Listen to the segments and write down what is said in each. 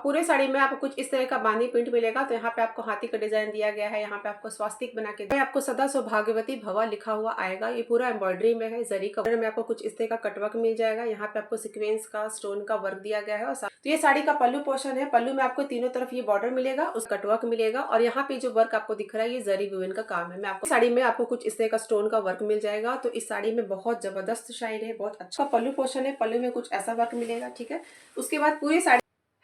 पूरे साड़ी में आपको कुछ इस तरह का बांदी प्रिंट मिलेगा। तो यहाँ पे आपको हाथी का डिजाइन दिया गया है, यहाँ पे आपको स्वास्तिक बना के आपको सदा सौभाग्यवती भवा लिखा हुआ आएगा। ये पूरा एम्ब्रॉयडरी में है, जरी का में आपको कुछ इस तरह का कटवर्क मिल जाएगा। यहाँ पे आपको सीक्वेंस का स्टोन का वर्क दिया गया है। और तो ये साड़ी का पल्लू पोर्शन है। पल्लू में आपको तीनों तरफ ये बॉर्डर मिलेगा, उस कटवर्क मिलेगा। और यहाँ पे जो वर्क आपको दिख रहा है ये जरी वुवन का काम है। मैं आपको साड़ी में आपको कुछ इस तरह का स्टोन का वर्क मिल जाएगा। तो इस साड़ी में बहुत जबरदस्त शाइन है, बहुत अच्छा पल्लू पोर्शन है। पल्लू में कुछ ऐसा वर्क मिलेगा, ठीक है। उसके बाद पूरी साड़ी।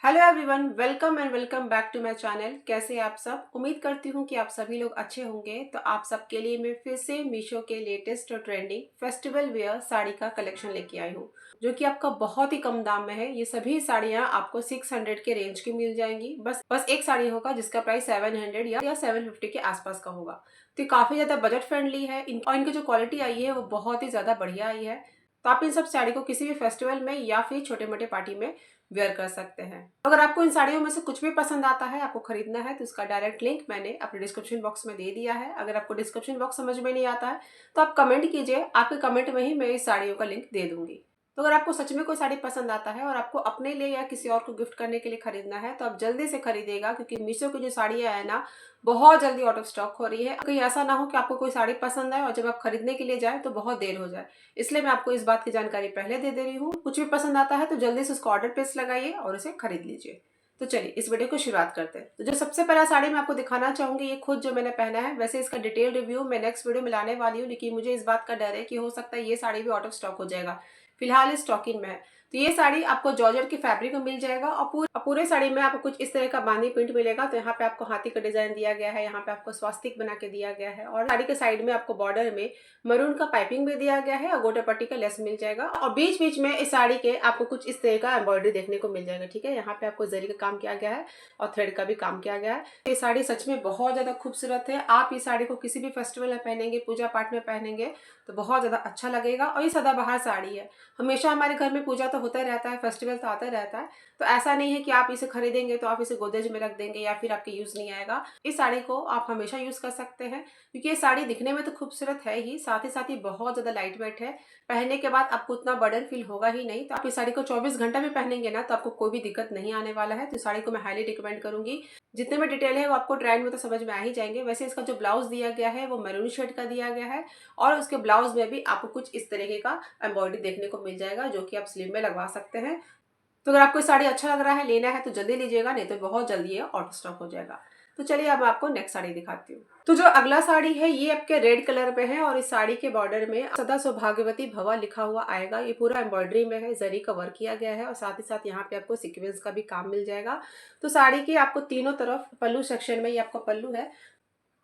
Hello everyone, welcome and welcome back to my channel. कैसे हैं आप सब? उम्मीद करती हूँ कि आप सभी लोग अच्छे होंगे। तो आप सबके लिए मैं फिर से मीशो के लेटेस्ट और ट्रेंडिंग फेस्टिवल वेयर साड़ी का कलेक्शन लेके आई हूँ, जो कि आपका बहुत ही कम दाम में है। ये सभी साड़ियाँ आपको 600 के रेंज की मिल जाएंगी। बस एक साड़ी होगा जिसका प्राइस 700 या 750 के आसपास का होगा। तो ये काफी ज्यादा बजट फ्रेंडली है। और इनकी जो क्वालिटी आई है वो बहुत ही ज्यादा बढ़िया आई है। तो आप इन सब साड़ी को किसी भी फेस्टिवल में या फिर छोटे मोटे पार्टी में वेयर कर सकते हैं। अगर आपको इन साड़ियों में से कुछ भी पसंद आता है, आपको खरीदना है, तो इसका डायरेक्ट लिंक मैंने अपने डिस्क्रिप्शन बॉक्स में दे दिया है। अगर आपको डिस्क्रिप्शन बॉक्स समझ में नहीं आता है तो आप कमेंट कीजिए, आपके कमेंट में ही मैं इस साड़ियों का लिंक दे दूंगी। तो अगर आपको सच में कोई साड़ी पसंद आता है और आपको अपने लिए या किसी और को गिफ्ट करने के लिए खरीदना है तो आप जल्दी से खरीदेगा, क्योंकि मीशो की जो साड़ियाँ है ना, बहुत जल्दी आउट ऑफ स्टॉक हो रही है। कहीं ऐसा ना हो कि आपको कोई साड़ी पसंद आए और जब आप खरीदने के लिए जाए तो बहुत देर हो जाए। इसलिए मैं आपको इस बात की जानकारी पहले दे रही हूँ। कुछ भी पसंद आता है तो जल्दी से उसको ऑर्डर प्लेस लगाइए और उसे खरीद लीजिए। तो चलिए इस वीडियो को शुरुआत करते हैं। तो जो सबसे पहला साड़ी मैं आपको दिखाना चाहूंगी, ये खुद जो मैंने पहना है। वैसे इसका डिटेल रिव्यू मैं नेक्स्ट वीडियो में लाने वाली हूँ, लेकिन मुझे इस बात का डर है कि हो सकता है ये साड़ी भी आउट ऑफ स्टॉक हो जाएगा। फिलहाल इस स्टॉकिंग में है। तो ये साड़ी आपको जॉर्जेट की फैब्रिक में मिल जाएगा। और पूरे साड़ी में आपको कुछ इस तरह का बांदी प्रिंट मिलेगा। तो यहाँ पे आपको हाथी का डिजाइन दिया गया है, यहाँ पे आपको स्वास्तिक बना के दिया गया है। और साड़ी के साइड में आपको बॉर्डर में मरून का पाइपिंग भी दिया गया है और गोटे पट्टी का लेस मिल जाएगा। और बीच बीच में इस साड़ी के आपको कुछ इस तरह का एम्ब्रॉयडरी देखने को मिल जाएगा, ठीक है। यहाँ पे आपको जरी का काम किया गया है और थ्रेड का भी काम किया गया है। ये साड़ी सच में बहुत ज्यादा खूबसूरत है। आप इस साड़ी को किसी भी फेस्टिवल में पहनेंगे, पूजा पाठ में पहनेंगे तो बहुत ज्यादा अच्छा लगेगा। और ये सदाबहार साड़ी है, हमेशा हमारे घर में पूजा तो होता रहता है, फेस्टिवल तो आता रहता है। तो ऐसा नहीं है कि आप इसे खरीदेंगे तो आप इसे गोदरेज में रख देंगे या फिर आपके यूज नहीं आएगा। इस साड़ी को आप हमेशा यूज कर सकते हैं, क्योंकि ये साड़ी दिखने में तो खूबसूरत है ही, साथ ही बहुत ज्यादा लाइट वेट है। पहनने के बाद आपको उतना बर्डन फील होगा ही नहीं। तो आप इस साड़ी को 24 घंटा भी पहनेंगे ना तो आपको कोई भी दिक्कत नहीं आने वाला है। तो साड़ी को मैं हाईली रिकमेंड करूंगी। जितने में डिटेल है वो आपको ट्रेंड में तो समझ में आ ही जाएंगे। वैसे इसका जो ब्लाउज दिया गया है वो मैरून शेड का दिया गया है और उसके ब्लाउज में भी आपको कुछ इस तरीके का एम्ब्रॉयडरी देखने को मिल जाएगा, जो कि आप स्लीव में लगवा सकते हैं। तो अगर आपको साड़ी अच्छा लग रहा है, लेना है तो जल्दी लीजिएगा, नहीं तो बहुत जल्दी ये आउट स्टॉक हो जाएगा। तो चलिए अब मैं आपको नेक्स्ट साड़ी दिखाती हूँ। तो जो अगला साड़ी है ये आपके रेड कलर में है और इस साड़ी के बॉर्डर में सदा सौभाग्यवती भवा लिखा हुआ आएगा। ये पूरा एम्ब्रॉयडरी में है, जरी का वर्क किया गया है और साथ ही साथ यहाँ पे आपको सीक्वेंस का भी काम मिल जाएगा। तो साड़ी के आपको तीनों तरफ पल्लू सेक्शन में ये आपका पल्लू है।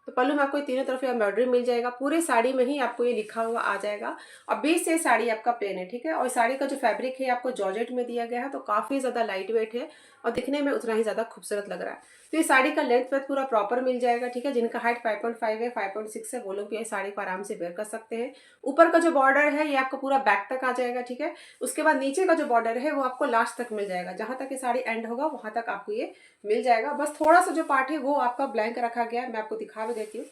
तो पल्लू में आपको तीनों तरफ एम्ब्रॉयडरी मिल जाएगा। पूरे साड़ी में ही आपको ये लिखा हुआ आ जाएगा और बीच से साड़ी आपका प्लेन है, ठीक है। और साड़ी का जो फैब्रिक है आपको जॉर्जेट में दिया गया है, तो काफी ज्यादा लाइट वेट है और दिखने में उतना ही ज्यादा खूबसूरत लग रहा है। तो ये साड़ी का लेंथ वेथ पूरा प्रॉपर मिल जाएगा, ठीक है। जिनका हाइट 5.5 है, 5.6 है, वो लोग भी ये साड़ी को आराम से वेयर कर सकते हैं। ऊपर का जो बॉर्डर है ये आपको पूरा बैक तक आ जाएगा, ठीक है। उसके बाद नीचे का जो बॉर्डर है वो आपको लास्ट तक मिल जाएगा, जहां तक ये साड़ी एंड होगा वहां तक आपको ये मिल जाएगा। बस थोड़ा सा जो पार्ट है वो आपका ब्लैंक रखा गया है, मैं आपको दिखा भी देती हूँ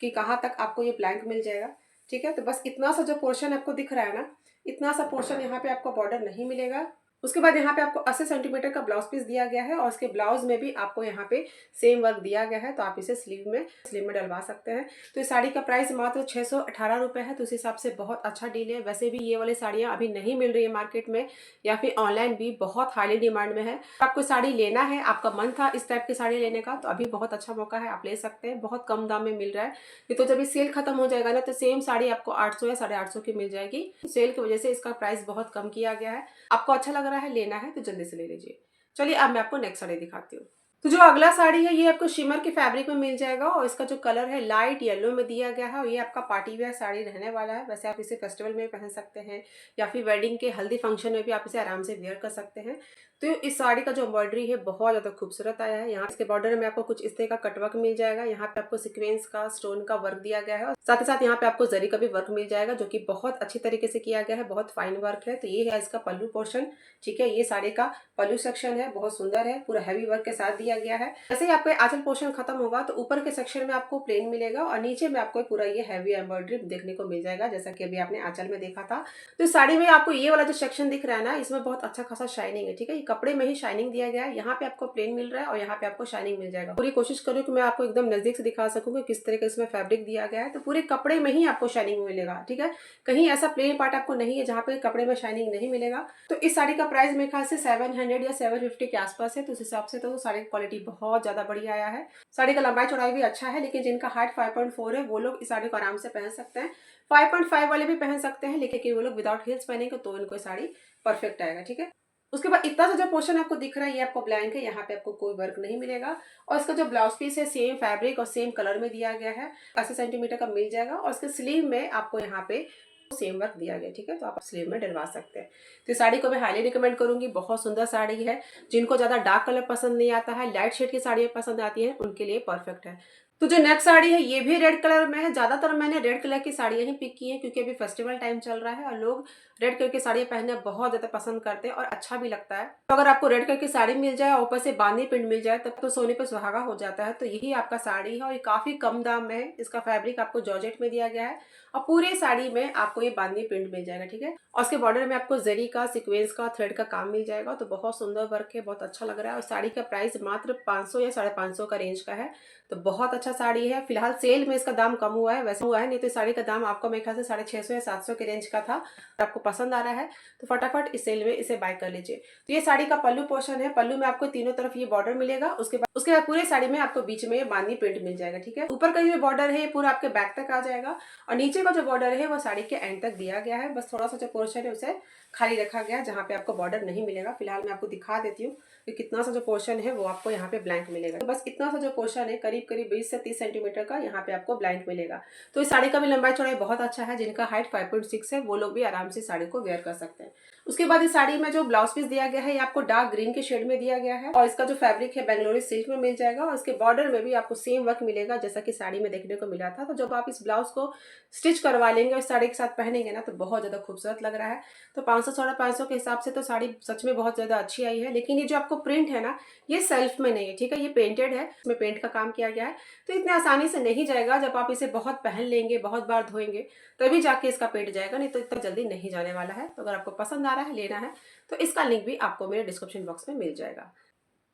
कि कहाँ तक आपको ये ब्लैंक मिल जाएगा, ठीक है। तो बस इतना सा जो पोर्शन आपको दिख रहा है ना, इतना सा पोर्शन यहाँ पे आपको बॉर्डर नहीं मिलेगा। उसके बाद यहाँ पे आपको 80 सेंटीमीटर का ब्लाउज पीस दिया गया है और उसके ब्लाउज में भी आपको यहाँ पे सेम वर्क दिया गया है। तो आप इसे स्लीव में डलवा सकते हैं। तो इस साड़ी का प्राइस मात्र 618 रुपये है। तो उस हिसाब से बहुत अच्छा डील है। वैसे भी ये वाली साड़ियाँ अभी नहीं मिल रही है मार्केट में, या फिर ऑनलाइन भी बहुत हाईली डिमांड में है। आपको साड़ी लेना है, आपका मन था इस टाइप की साड़ी लेने का, तो अभी बहुत अच्छा मौका है, आप ले सकते हैं। बहुत कम दाम में मिल रहा है ये। तो जब ये सेल खत्म हो जाएगा ना तो सेम साड़ी आपको 800 या 850 की मिल जाएगी। सेल की वजह से इसका प्राइस बहुत कम किया गया है। आपको अच्छा लग रहा है, लेना है तो जल्दी से ले लीजिए। चलिए अब मैं आपको नेक्स्ट साड़ी दिखाती हूँ। तो जो अगला साड़ी है ये आपको शिमर के फैब्रिक में मिल जाएगा और इसका जो कलर है लाइट येलो में दिया गया है और ये आपका पार्टी वेयर साड़ी रहने वाला है। वैसे आप इसे फेस्टिवल में पहन सकते हैं या फिर वेडिंग के हल्दी फंक्शन में भी आप इसे आराम से वेयर कर सकते हैं। तो इस साड़ी का जो एम्ब्रॉयडरी है बहुत ज्यादा खूबसूरत आया है। यहाँ इसके बॉर्डर में आपको कुछ इस तरह का कटवर्क मिल जाएगा। यहाँ पे आपको सीक्वेंस का स्टोन का वर्क दिया गया है और साथ ही साथ यहाँ पे आपको जरी का भी वर्क मिल जाएगा, जो कि बहुत अच्छी तरीके से किया गया है, बहुत फाइन वर्क है। तो ये है इसका पल्लू पोर्शन, ठीक है। ये साड़ी का पल्लू सेक्शन है, बहुत सुंदर है, पूरा हैवी वर्क के साथ दिया गया है। जैसे ही आपका आंचल पोर्शन खत्म होगा तो ऊपर के सेक्शन में आपको प्लेन मिलेगा और नीचे में आपको पूरा ये हैवी एम्ब्रॉयडरी देखने को मिल जाएगा, जैसा कि अभी आपने आंचल में देखा था। तो इस साड़ी में आपको ये वाला जो सेक्शन दिख रहा है ना, इसमें बहुत अच्छा खासा शाइनिंग है, ठीक है। ये कपड़े में ही शाइनिंग दिया गया है। यहाँ पे आपको प्लेन मिल रहा है और यहाँ पे आपको शाइनिंग मिल जाएगा। पूरी कोशिश करूँ कि मैं आपको एकदम नजदीक से दिखा सकूँ कि किस तरह का इसमें फैब्रिक दिया गया है। तो पूरे कपड़े में ही आपको शाइनिंग मिलेगा, ठीक है। कहीं ऐसा प्लेन पार्ट आपको नहीं है जहाँ पे कपड़े में शाइनिंग नहीं मिलेगा। तो इस साड़ी का प्राइस मेरे ख्याल से 700 या 750 के आसपास है। तो उस हिसाब से तो साड़ी की क्वालिटी बहुत ज्यादा बढ़िया आया है। साड़ी का लंबाई चौड़ाई भी अच्छा है, लेकिन जिनका हाइट 5.4 है वो लोग इस साड़ी को आराम से पहन सकते हैं। 5.5 वाले भी पहन सकते हैं, लेकिन वो लोग विदाउट हील्स पहनेंगे तो इनको साड़ी परफेक्ट आएगा, ठीक है। उसके बाद इतना सा जो पोर्शन आपको दिख रहा है ये आपको ब्लैंक है, यहाँ पे आपको कोई वर्क नहीं मिलेगा। और इसका जो ब्लाउज पीस है सेम फैब्रिक और सेम कलर में दिया गया है, 80 सेंटीमीटर का मिल जाएगा। और इसके स्लीव में आपको यहाँ पे सेम वर्क दिया गया, ठीक है। तो आप स्लीव में डलवा सकते हैं। तो इस साड़ी को मैं हाईली रिकमेंड करूंगी, बहुत सुंदर साड़ी है। जिनको ज्यादा डार्क कलर पसंद नहीं आता है, लाइट शेड की साड़ियाँ पसंद आती है, उनके लिए परफेक्ट है। तो जो नेक्स्ट साड़ी है ये भी रेड कलर में है। ज्यादातर मैंने रेड कलर की साड़ियाँ ही पिक की हैं, क्योंकि अभी फेस्टिवल टाइम चल रहा है और लोग रेड कलर की साड़ियाँ पहनना बहुत ज्यादा पसंद करते हैं और अच्छा भी लगता है। तो अगर आपको रेड कलर की साड़ी मिल जाए और ऊपर से बांधनी प्रिंट मिल जाए तब तो सोने पे सुहागा हो जाता है। तो यही आपका साड़ी है और ये काफी कम दाम में है। इसका फैब्रिक आपको जॉर्जेट में दिया गया है और पूरे साड़ी में आपको ये बांधनी प्रिंट मिल जाएगा, ठीक है। और उसके बॉर्डर में आपको जरी का, सीक्वेंस का, थ्रेड का काम मिल जाएगा। तो बहुत सुंदर वर्क है, बहुत अच्छा लग रहा है। और साड़ी का प्राइस मात्र 500 या 550 का रेंज का है। तो बहुत अच्छा साड़ी है। फिलहाल सेल में इसका दाम कम हुआ है, वैसे हुआ है, नहीं तो इस साड़ी का दाम आपको मेरे ख्याल से 650 या 700 के रेंज का था। और आपको पसंद आ रहा है तो फटाफट इस सेल में इसे बाय कर लीजिए। तो ये साड़ी का पल्लू पोर्शन है। पल्लू में आपको तीनों तरफ ये बॉर्डर मिलेगा। उसके बाद पूरे साड़ी में आपको बीच में ये बांधनी प्रिंट मिल जाएगा, ठीक है। ऊपर का जो बॉर्डर है ये पूरा आपके बैक तक आ जाएगा और नीचे का जो बॉर्डर है वो साड़ी के एंड तक दिया गया है। बस थोड़ा सा जो पोर्शन है उसे खाली रखा गया है जहाँ पे आपको बॉर्डर नहीं मिलेगा। फिलहाल मैं आपको दिखा देती हूँ कि कितना सा जो पोर्शन है वो आपको यहाँ पे ब्लैंक मिलेगा। तो बस इतना सा जो पोर्शन है करीब करीब 20 से 30 सेंटीमीटर का यहाँ पे आपको ब्लैंक मिलेगा। तो इस साड़ी का भी लंबाई चौड़ाई बहुत अच्छा है। जिनका हाइट 5.6 है वो लोग भी आराम से साड़ी को वेयर कर सकते हैं। उसके बाद इस साड़ी में जो ब्लाउज पीस दिया गया है ये आपको डार्क ग्रीन के शेड में दिया गया है और इसका जो फैब्रिक है बेंगलोरी सिल्क में मिल जाएगा। और इसके बॉर्डर में भी आपको सेम वर्क मिलेगा जैसा कि साड़ी में देखने को मिला था। तो जब आप इस ब्लाउज को स्टिच करवा लेंगे और साड़ी के साथ पहनेंगे ना तो बहुत ज्यादा खूबसूरत लग रहा है। तो 500 550 के हिसाब से तो साड़ी सच में बहुत ज्यादा अच्छी आई है। लेकिन ये जो आपको प्रिंट है ना ये सेल्फ में नहीं है, ठीक है, ये पेंटेड है, इसमें पेंट का काम किया गया है। तो इतने आसानी से नहीं जाएगा। जब आप इसे बहुत पहन लेंगे, बहुत बार धोएंगे तभी जाके इसका पेंट जाएगा, नहीं तो इतना जल्दी नहीं जाने वाला है। तो अगर आपको पसंद आ रहा है, लेना है, तो इसका लिंक भी आपको मेरे डिस्क्रिप्शन बॉक्स में मिल जाएगा।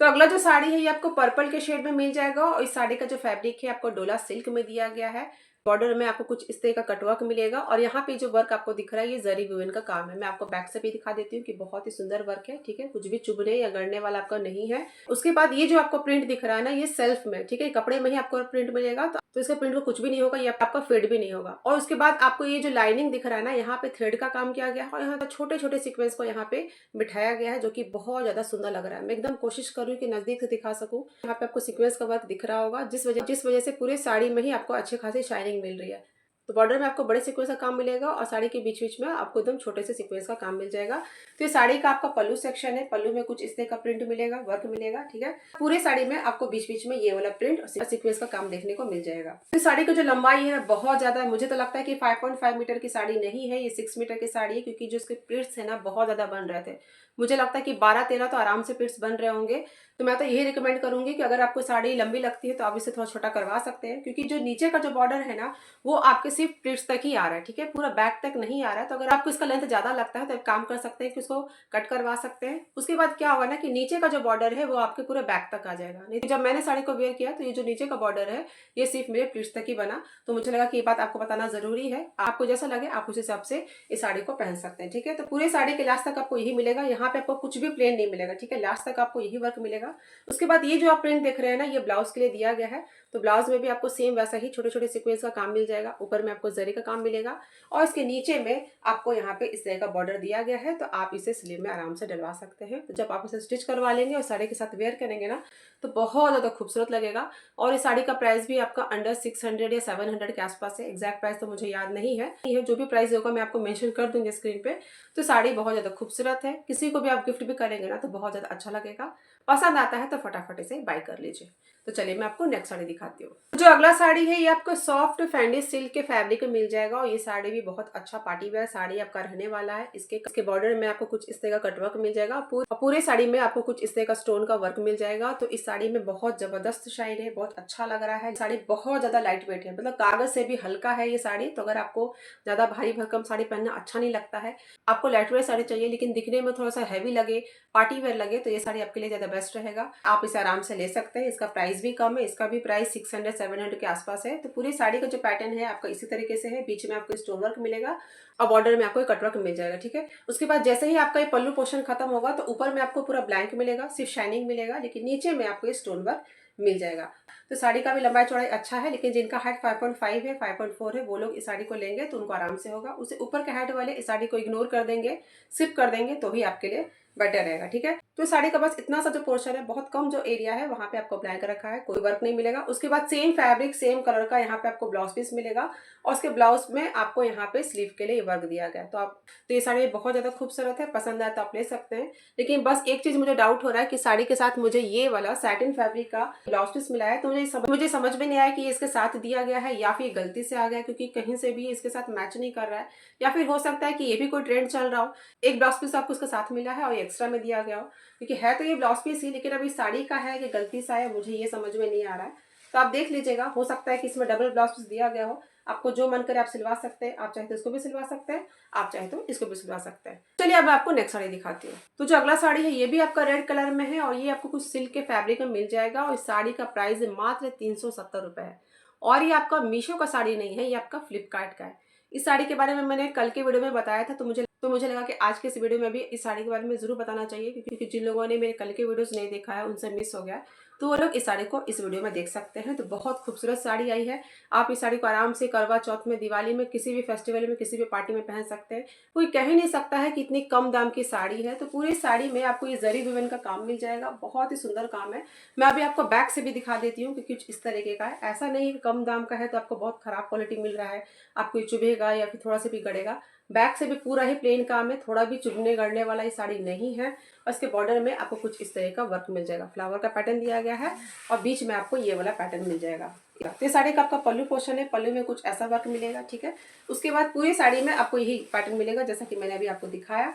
तो अगला जो साड़ी है ये आपको पर्पल के शेड में मिल जाएगा और इस साड़ी का जो फैब्रिक है आपको डोला सिल्क में दिया गया है। बॉर्डर में आपको कुछ इस तरह का कटवर्क मिलेगा और यहाँ पे जो वर्क आपको दिख रहा है ये जरी वुवन का काम है। मैं आपको बैक से भी दिखा देती हूँ कि बहुत ही सुंदर वर्क है, ठीक है, कुछ भी चुभने या गड़ने वाला आपका नहीं है। उसके बाद ये जो आपको प्रिंट दिख रहा है ना ये सेल्फ में, ठीक है, कपड़े में ही आपको प्रिंट मिलेगा। तो इसका प्रिंट को कुछ भी नहीं होगा, ये आपका फेड भी नहीं होगा। और उसके बाद आपको ये जो लाइनिंग दिख रहा है ना यहाँ पे थ्रेड का काम किया गया है और यहाँ पे छोटे छोटे सीक्वेंस को यहाँ पे बिठाया गया है जो कि बहुत ज्यादा सुंदर लग रहा है। मैं एकदम कोशिश कर रही हूँ कि नजदीक से दिखा सकूं। यहाँ पे आपको सीक्वेंस का वर्क दिख रहा होगा जिस वजह से पूरे साड़ी में ही आपको अच्छी खासी शाइनिंग मिल रही है। तो बॉर्डर में आपको बड़े सीक्वेंस का काम मिलेगा और साड़ी के बीच बीच में आपको एकदम छोटे से सीक्वेंस का काम मिल जाएगा। तो ये साड़ी का आपका पल्लू सेक्शन है। पल्लू में कुछ इस तरह का प्रिंट मिलेगा, वर्क मिलेगा, ठीक है। पूरे साड़ी में आपको बीच बीच में ये वाला प्रिंट और सीक्वेंस का काम देखने को मिल जाएगा। तो साड़ी की जो लंबाई है बहुत ज्यादा है। मुझे तो लगता है कि 5.5 मीटर की साड़ी नहीं है, ये 6 मीटर की साड़ी है, क्योंकि जो इसके प्रिंट्स है ना बहुत ज्यादा बन रहे थे। मुझे लगता है कि 12-13 तो आराम से प्रिंट्स बन रहे होंगे। तो मैं तो यही रिकमेंड करूंगी कि अगर आपको साड़ी लंबी लगती है तो आप इसे थोड़ा छोटा करवा सकते हैं, क्योंकि जो नीचे का जो बॉर्डर है ना वो आपके सिर्फ प्लिट्स तक ही आ रहा है, ठीक है, पूरा बैक तक नहीं आ रहा है। तो अगर आपको इसका लेंथ ज्यादा लगता है तो आप काम कर सकते हैं कि उसको कट करवा सकते हैं। उसके बाद क्या होगा ना कि नीचे का जो बॉर्डर है वो आपके पूरे बैक तक आ जाएगा। नहीं तो जब मैंने साड़ी को वेयर किया तो ये जो नीचे का बॉर्डर है ये सिर्फ मेरे प्लिट्स तक ही बना। तो मुझे लगा कि ये बात आपको बताना जरूरी है। आपको जैसा लगे आप उस हिसाब से इस साड़ी को पहन सकते हैं, ठीक है। तो पूरे साड़ी के लास्ट तक आपको यही मिलेगा, यहाँ पे आपको कुछ भी प्लेन नहीं मिलेगा, ठीक है, लास्ट तक आपको यही वर्क मिलेगा। उसके बाद ये जो आप प्रिंट देख रहे हैं ना ये ब्लाउज के लिए दिया गया है। तो ब्लाउज में भी आपको सेम वैसा ही छोटे छोटे सीक्वेंस का काम मिल जाएगा। ऊपर में आपको जरी का काम मिलेगा और इसके नीचे में आपको यहाँ पे इस तरह का बॉर्डर दिया गया है। तो आप इसे स्लीव में आराम से डलवा सकते हैं। तो जब आप इसे स्टिच करवा लेंगे और साड़ी के साथ वेयर करेंगे ना तो बहुत ज्यादा खूबसूरत लगेगा। और इस साड़ी का प्राइस भी आपका अंडर 600 या 700 के आसपास है। एग्जैक्ट प्राइस तो मुझे याद नहीं है, ये जो भी प्राइस होगा मैं आपको मेंशन कर दूंगी स्क्रीन पे। तो साड़ी बहुत ज्यादा खूबसूरत है, किसी को भी आप गिफ्ट भी करेंगे ना तो बहुत ज्यादा अच्छा लगेगा। पसंद आता है तो फटाफट इसे बाय कर लीजिए। तो चलिए मैं आपको नेक्स्ट साड़ी दिखाती हूँ। जो अगला साड़ी है ये आपको सॉफ्ट फैंडी सिल्क के फैब्रिक में मिल जाएगा और ये साड़ी भी बहुत अच्छा पार्टी वेयर साड़ी आपका रहने वाला है। इसके बॉर्डर में आपको कुछ इस तरह का कटवर्क मिल जाएगा। पूरे साड़ी में आपको कुछ इस तरह का स्टोन का वर्क मिल जाएगा। तो इस साड़ी में बहुत जबरदस्त शाइन है, बहुत अच्छा लग रहा है। साड़ी बहुत ज्यादा लाइट वेट है, मतलब कागज से भी हल्का है ये साड़ी। तो अगर आपको ज्यादा भारी भरकम साड़ी पहनना अच्छा नहीं लगता है, आपको लाइट वेट साड़ी चाहिए लेकिन दिखने में थोड़ा सा हैवी लगे, पार्टी वेयर लगे, तो ये साड़ी आपके लिए ज्यादा बेस्ट रहेगा। आप इसे आराम से ले सकते हैं। इसका प्राइस भी कम है, इसका भी प्राइस 600-700 के आसपास है। तो पूरी साड़ी का जो पैटर्न है आपका इसी तरीके से है। बीच में आपको स्टोन वर्क मिलेगा और बॉर्डर में आपको एक कटवर्क मिल जाएगा, ठीक है। उसके बाद जैसे ही आपका ये पल्लू पोर्शन खत्म होगा तो ऊपर में आपको पूरा ब्लैंक मिलेगा, सिर्फ शाइनिंग मिलेगा, लेकिन नीचे में आपको ये स्टोन वर्क मिल जाएगा। तो साड़ी का भी लंबाई चौड़ाई अच्छा है, लेकिन जिनका हाइट 5.5 है, 5.4 है, वो लोग इस साड़ी को लेंगे तो उनको आराम से होगा। उससे ऊपर के हाइट वाले इस साड़ी को इग्नोर कर देंगे, सिप कर देंगे, तो ही आपके लिए बेटर रहेगा, ठीक है। तो साड़ी का बस इतना सा जो पोर्शन है, बहुत कम जो एरिया है वहां पे आपको ब्लैंक रखा है, कोई वर्क नहीं मिलेगा। उसके बाद सेम फैब्रिक सेम कलर का यहाँ पे आपको ब्लाउज पीस मिलेगा और उसके ब्लाउज में आपको यहाँ पे स्लीव के लिए वर्क दिया गया। तो ये साड़ी बहुत ज्यादा खूबसूरत है, पसंद आए तो आप ले सकते हैं। लेकिन बस एक चीज मुझे डाउट हो रहा है कि साड़ी के साथ मुझे ये वाला सैटिन फैब्रिक का ब्लाउज पीस मिला है, तो मुझे समझ में नहीं आया कि ये इसके साथ दिया गया है या फिर गलती से आ गया, क्योंकि कहीं से भी इसके साथ मैच नहीं कर रहा है। या फिर हो सकता है कि ये भी कोई ट्रेंड चल रहा हो, एक ब्लाउज पीस आपको उसके साथ मिला है और एक्स्ट्रा में दिया गया हो, क्योंकि है तो ये ब्लाउज पीस ही, लेकिन अभी साड़ी का है कि गलती से आया, मुझे ये समझ में नहीं आ रहा है। तो आप देख लीजिएगा, हो सकता है कि इसमें डबल ब्लाउज पीस दिया गया हो। आपको जो मन करे आप सिलवा सकते हैं, आप चाहे तो इसको भी सिलवा सकते हैं, आप चाहे तो इसको भी सिलवा सकते हैं। चलिए अब मैं आपको नेक्स्ट साड़ी दिखाती हूँ। तो जो अगला साड़ी है ये भी आपका रेड कलर में है और ये आपको कुछ सिल्क के फैब्रिक में मिल जाएगा और इस साड़ी का प्राइस मात्र 370 रुपए है। और ये आपका मीशो का साड़ी नहीं है, ये आपका फ्लिपकार्ट का है। इस साड़ी के बारे में मैंने कल के वीडियो में बताया था, तो मुझे लगा कि आज के इस वीडियो में भी इस साड़ी के बारे में जरूर बताना चाहिए, क्योंकि जिन लोगों ने मेरे कल के वीडियोस नहीं देखा है उनसे मिस हो गया, तो वो लोग इस साड़ी को इस वीडियो में देख सकते हैं। तो बहुत खूबसूरत साड़ी आई है। आप इस साड़ी को आराम से करवा चौथ में, दिवाली में, किसी भी फेस्टिवल में, किसी भी पार्टी में पहन सकते हैं। कोई कह ही नहीं सकता है कि इतनी कम दाम की साड़ी है। तो पूरी साड़ी में आपको ये जरी विवन का काम मिल जाएगा, बहुत ही सुंदर काम है। मैं अभी आपको बैक से भी दिखा देती हूँ कि कुछ इस तरीके का है। ऐसा नहीं है कम दाम का है तो आपको बहुत खराब क्वालिटी मिल रहा है, आपको ये चुभेगा या फिर थोड़ा सा भी गड़ेगा। बैक से भी पूरा ही प्लेन काम है, थोड़ा भी चुभने गड़ने वाला ये साड़ी नहीं है। और इसके बॉर्डर में आपको कुछ इस तरह का वर्क मिल जाएगा, फ्लावर का पैटर्न दिया गया है और बीच में आपको ये वाला पैटर्न मिल जाएगा। तो साड़ी का आपका पल्लू पोर्शन है, पल्लू में कुछ ऐसा वर्क मिलेगा, ठीक है। उसके बाद पूरी साड़ी में आपको यही पैटर्न मिलेगा जैसा कि मैंने अभी आपको दिखाया।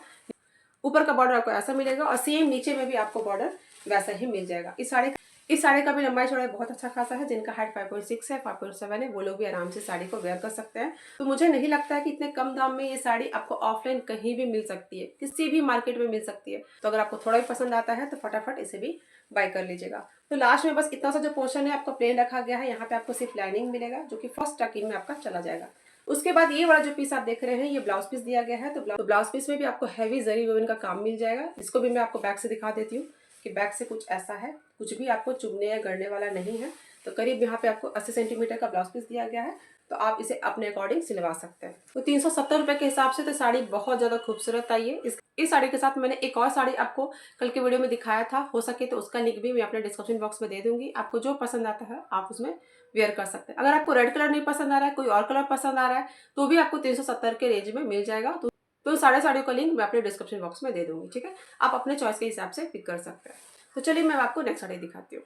ऊपर का बॉर्डर आपको ऐसा मिलेगा और सेम नीचे में भी आपको बॉर्डर वैसा ही मिल जाएगा। इस साड़ी का भी लंबाई चौड़ाई बहुत अच्छा खासा है। जिनका हाइट 5.6 है, 5.7 है, वो लोग भी आराम से साड़ी को वेयर कर सकते हैं। तो मुझे नहीं लगता है कि इतने कम दाम में ये साड़ी आपको ऑफलाइन कहीं भी मिल सकती है, किसी भी मार्केट में मिल सकती है। तो अगर आपको थोड़ा भी पसंद आता है तो फटाफट इसे भी बाय कर लीजिएगा। तो लास्ट में बस इतना सा जो पोर्शन है आपका प्लेन रखा गया है, यहाँ पे आपको सिर्फ लाइनिंग मिलेगा जो कि फर्स्ट टकिंग में आपका चला जाएगा। उसके बाद ये वाला जो पीस आप देख रहे हैं, ये ब्लाउज पीस दिया गया है। तो ब्लाउज पीस में भी आपको हैवी जरी विवन का काम मिल जाएगा। इसको भी मैं आपको बैक से दिखा देती हूँ कि बैक से कुछ ऐसा है, कुछ भी आपको चुभने या गड़ने वाला नहीं है। तो करीब यहाँ पे आपको 80 सेंटीमीटर का ब्लाउज पीस दिया गया है, तो आप इसे अपने अकॉर्डिंग सिलवा सकते हैं। तो 370 रुपए के हिसाब से तो साड़ी बहुत ज्यादा खूबसूरत आई है। इस साड़ी के साथ मैंने एक और साड़ी आपको कल के वीडियो में दिखाया था, हो सके तो उसका लिंक भी मैं अपने डिस्क्रिप्शन बॉक्स में दे दूंगी। आपको जो पसंद आता है आप उसमें वेयर कर सकते हैं। अगर आपको रेड कलर नहीं पसंद आ रहा है, कोई और कलर पसंद आ रहा है, तो भी आपको 370 के रेंज में मिल जाएगा। तो साड़ियों का लिंक मैं अपने डिस्क्रिप्शन बॉक्स में दे दूंगी, ठीक है। आप अपने चॉइस के हिसाब से पिक कर सकते हैं। तो चलिए मैं आपको नेक्स्ट साड़ी दिखाती हूँ।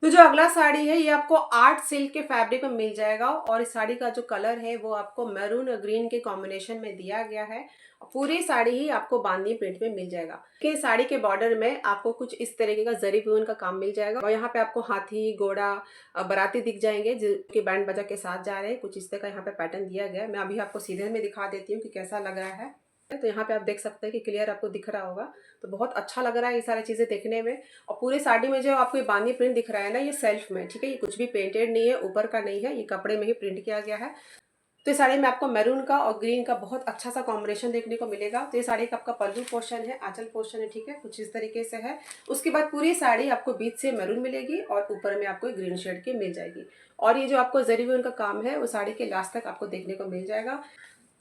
तो जो अगला साड़ी है ये आपको आर्ट सिल्क के फैब्रिक में मिल जाएगा और इस साड़ी का जो कलर है वो आपको मैरून और ग्रीन के कॉम्बिनेशन में दिया गया है। पूरी साड़ी ही आपको बांधनी प्रिंट में मिल जाएगा। कि साड़ी के बॉर्डर में आपको कुछ इस तरीके का जरी विवन का काम मिल जाएगा और यहाँ पे आपको हाथी, घोड़ा, बाराती दिख जाएंगे जो कि बैंड बाजा के साथ जा रहे हैं। कुछ इस तरह का यहाँ पे पैटर्न दिया गया है। मैं अभी आपको सीधे में दिखा देती हूँ कि कैसा लग रहा है। तो यहाँ पे आप देख सकते हैं कि क्लियर आपको दिख रहा होगा। तो बहुत अच्छा लग रहा है ये सारी चीजें देखने में। और पूरी साड़ी में जो आपको ये बांधनी प्रिंट दिख रहा है ना, ये सेल्फ में, ठीक है। ये कुछ भी पेंटेड नहीं है, ऊपर का नहीं है, ये कपड़े में ही प्रिंट किया गया है। तो इस साड़ी में आपको मैरून का और ग्रीन का बहुत अच्छा सा कॉम्बिनेशन देखने को मिलेगा। तो ये साड़ी का आपका पल्लू पोर्शन है, आंचल पोर्शन है, ठीक है, कुछ इस तरीके से है। उसके बाद पूरी साड़ी आपको बीच से मैरून मिलेगी और ऊपर में आपको ग्रीन शेड की मिल जाएगी। और ये जो आपको जरी विवन का काम है वो साड़ी के लास्ट तक आपको देखने को मिल जाएगा।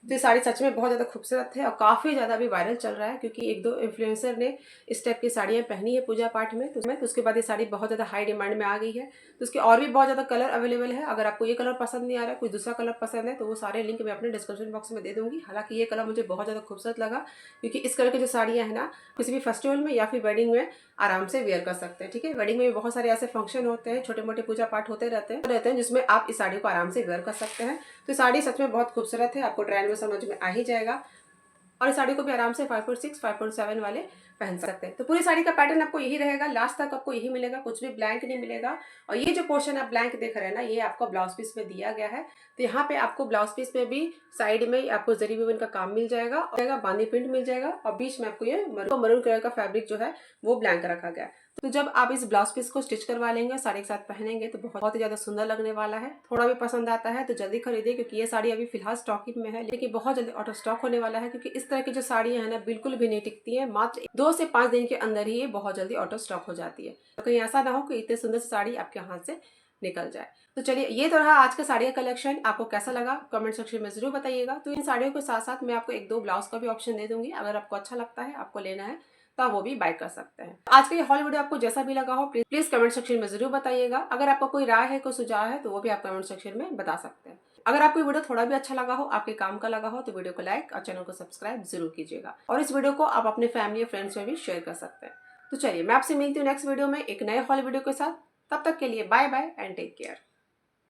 तो ये साड़ी सच में बहुत ज़्यादा खूबसूरत है और काफ़ी ज़्यादा अभी वायरल चल रहा है, क्योंकि एक दो इन्फ्लुएंसर ने इस टाइप की साड़ियाँ पहनी है पूजा पाठ में। तो उसके बाद ये साड़ी बहुत ज़्यादा हाई डिमांड में आ गई है। तो उसके और भी बहुत ज़्यादा कलर अवेलेबल है। अगर आपको ये कलर पसंद नहीं आ रहा है, कोई दूसरा कलर पसंद है, तो वो सारे लिंक मैं अपने डिस्क्रिप्शन बॉक्स में दे दूँगी। हालाँकि ये कलर मुझे बहुत ज़्यादा खूबसूरत लगा, क्योंकि इस कलर की जो साड़ियाँ हैं ना, किसी भी फेस्टिवल में या फिर वेडिंग में आराम से वेयर कर सकते हैं। ठीक है, वेडिंग में भी बहुत सारे ऐसे फंक्शन होते हैं, छोटे मोटे पूजा पाठ होते रहते हैं जिसमें आप इस साड़ी को आराम से वेयर कर सकते हैं। तो साड़ी सच में बहुत खूबसूरत है, आपको ट्रेंड में समझ में आ ही जाएगा। और इस साड़ी को भी आराम से 5.6 5.7 वाले पहन सकते हैं। तो पूरी साड़ी का पैटर्न आपको यही रहेगा, लास्ट तक आपको यही मिलेगा, कुछ भी ब्लैंक नहीं मिलेगा। और ये जो पोर्शन आप ब्लैंक देख रहे हैं ना, ये आपको ब्लाउज पीस में दिया गया है। तो यहाँ पे आपको ब्लाउज पीस में भी साइड में आपको जरी विवन का काम मिल जाएगा और बांदी प्रिंट मिल जाएगा, और बीच में आपको ये मरून कलर का फैब्रिक जो है वो ब्लैंक रखा गया है। तो जब आप इस ब्लाउज पीस को स्टिच करवा लेंगे, साड़ी के साथ पहनेंगे, तो बहुत ही ज्यादा सुंदर लगने वाला है। थोड़ा भी पसंद आता है तो जल्दी खरीदिए, क्योंकि ये साड़ी अभी फिलहाल स्टॉकिंग में है, लेकिन बहुत जल्दी आउट ऑफ स्टॉक होने वाला है। क्योंकि इस तरह की जो साड़ियां हैं ना, बिल्कुल भी नहीं टिकती हैं, मात्र 2 से 5 दिन के अंदर ही ये बहुत जल्दी आउट ऑफ स्टॉक हो जाती है। तो कहीं ऐसा ना हो कि इतने सुंदर साड़ी आपके हाथ से निकल जाए। तो चलिए, ये तो रहा आज का साड़ियाँ कलेक्शन। आपको कैसा लगा कमेंट सेक्शन में जरूर बताइएगा। तो इन साड़ियों के साथ साथ मैं आपको एक दो ब्लाउज का भी ऑप्शन दे दूंगी, अगर आपको अच्छा लगता है, आपको लेना है, तो आप वो भी बाय कर सकते हैं। आज का ये हॉल वीडियो आपको जैसा भी लगा हो, प्लीज कमेंट सेक्शन में जरूर बताइएगा। अगर आपको कोई राय है, कोई सुझाव है, तो वो भी आप कमेंट सेक्शन में बता सकते हैं। अगर आपको वीडियो थोड़ा भी अच्छा लगा हो, आपके काम का लगा हो, तो वीडियो को लाइक और चैनल को सब्सक्राइब जरूर कीजिएगा। और इस वीडियो को आप अपने फैमिली और फ्रेंड्स में भी शेयर कर सकते हैं। तो चलिए, मैं आपसे मिलती हूँ नेक्स्ट वीडियो में एक नए हॉल वीडियो के साथ। तब तक के लिए bye bye and take care.